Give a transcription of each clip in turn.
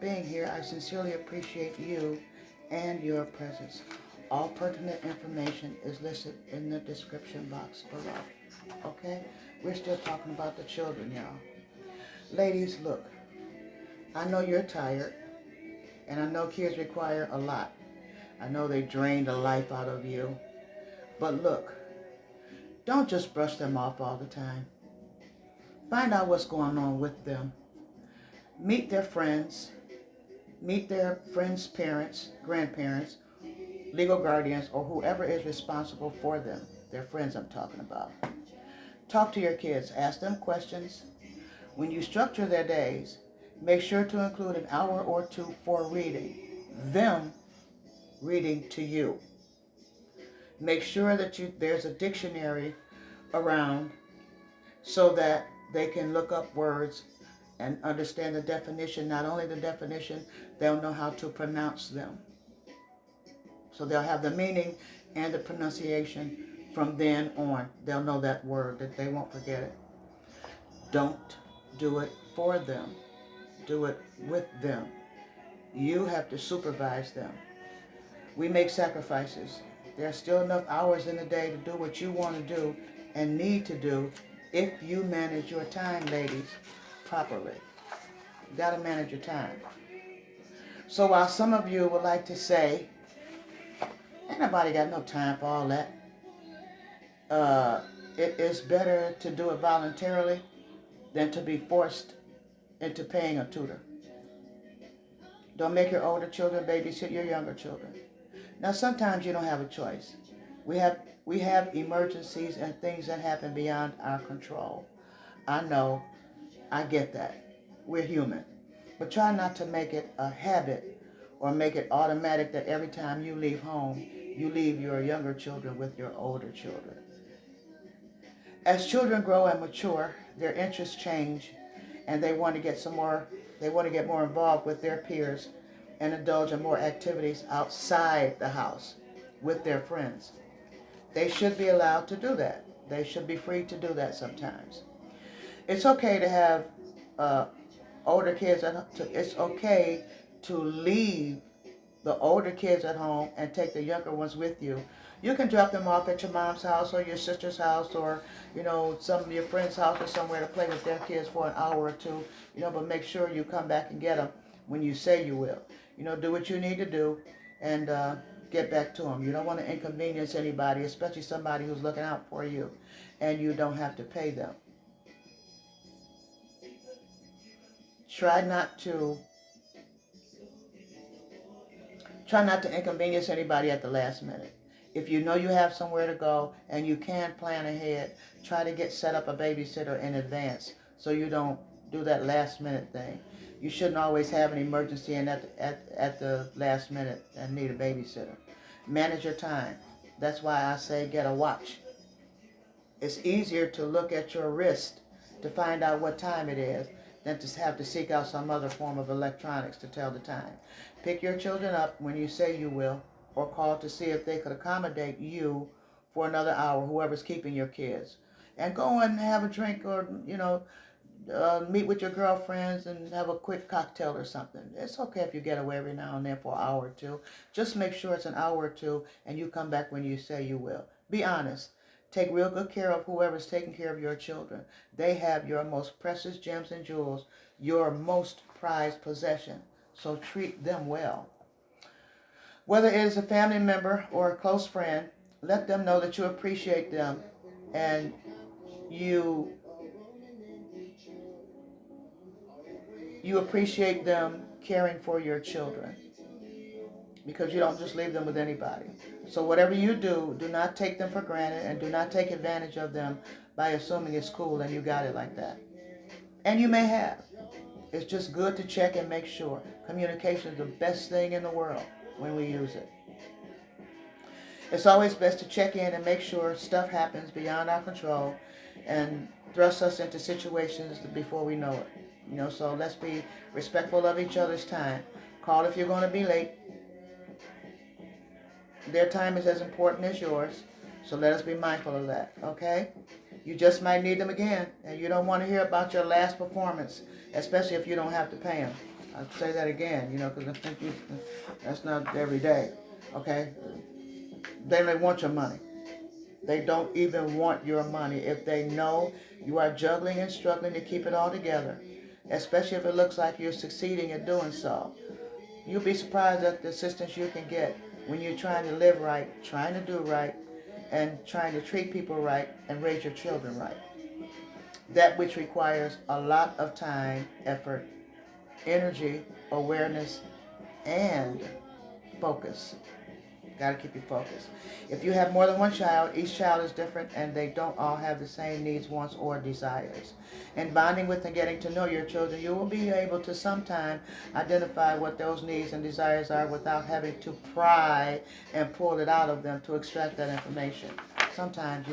Being here. I sincerely appreciate you and your presence. All pertinent information is listed in the description box below. Okay? We're still talking about the children, y'all. Ladies, look, I know you're tired, and I know kids require a lot. I know they drain the life out of you. But look, don't just brush them off all the time. Find out what's going on with them. Meet their friends. Meet their friends' parents, grandparents, legal guardians, or whoever is responsible for them. Their friends I'm talking about. Talk to your kids. Ask them questions. When you structure their days, make sure to include an hour or two for reading. Them reading to you. Make sure that there's a dictionary around so that they can look up words and understand the definition. Not only the definition, they'll know how to pronounce them. So they'll have the meaning and the pronunciation from then on. They'll know that word, that they won't forget it. Don't do it for them. Do it with them. You have to supervise them. We make sacrifices. There are still enough hours in the day to do what you want to do and need to do if you manage your time, ladies, properly. You got to manage your time. So while some of you would like to say, ain't nobody got no time for all that, it is better to do it voluntarily than to be forced into paying a tutor. Don't make your older children babysit your younger children. Now, sometimes you don't have a choice. We have emergencies and things that happen beyond our control. I know, I get that. We're human. But try not to make it a habit or make it automatic that every time you leave home, you leave your younger children with your older children. As children grow and mature, their interests change and they want to get more involved with their peers and indulge in more activities outside the house with their friends. They should be allowed to do that. They should be free to do that sometimes. It's okay to have older kids it's okay to leave the older kids at home and take the younger ones with you. You can drop them off at your mom's house or your sister's house or, some of your friend's house or somewhere to play with their kids for an hour or two, but make sure you come back and get them when you say you will. Do what you need to do and get back to them. You don't want to inconvenience anybody, especially somebody who's looking out for you, and you don't have to pay them. Try not to inconvenience anybody at the last minute. If you know you have somewhere to go and you can plan ahead, try to set up a babysitter in advance so you don't do that last minute thing. You shouldn't always have an emergency and at the last minute and need a babysitter. Manage your time. That's why I say get a watch. It's easier to look at your wrist to find out what time it is than to have to seek out some other form of electronics to tell the time. Pick your children up when you say you will, or call to see if they could accommodate you for another hour, whoever's keeping your kids. And go and have a drink or, meet with your girlfriends and have a quick cocktail or something. It's okay if you get away every now and then for an hour or two. Just make sure it's an hour or two and you come back when you say you will. Be honest. Take real good care of whoever's taking care of your children. They have your most precious gems and jewels, your most prized possession. So treat them well. Whether it is a family member or a close friend, let them know that you appreciate them and you appreciate them caring for your children, because you don't just leave them with anybody. So whatever you do, do not take them for granted and do not take advantage of them by assuming it's cool and you got it like that. And you may have. It's just good to check and make sure. Communication is the best thing in the world when we use it. It's always best to check in and make sure stuff happens beyond our control and thrust us into situations before we know it. So let's be respectful of each other's time. Call if you're going to be late. Their time is as important as yours, so let us be mindful of that, okay? You just might need them again, and you don't want to hear about your last performance, especially if you don't have to pay them. I'll say that again, because I think that's not every day, okay? They don't want your money. They don't even want your money. If they know you are juggling and struggling to keep it all together, especially if it looks like you're succeeding at doing so, you'll be surprised at the assistance you can get when you're trying to live right, trying to do right, and trying to treat people right and raise your children right. That which requires a lot of time, effort, energy, awareness, and focus. Got to keep you focused. If you have more than one child, each child is different and they don't all have the same needs, wants, or desires. In bonding with and getting to know your children, you will be able to sometime identify what those needs and desires are without having to pry and pull it out of them to extract that information. Sometimes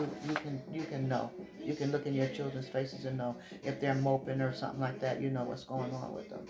you can know. You can look in your children's faces and know if they're moping or something like that. You know what's going on with them.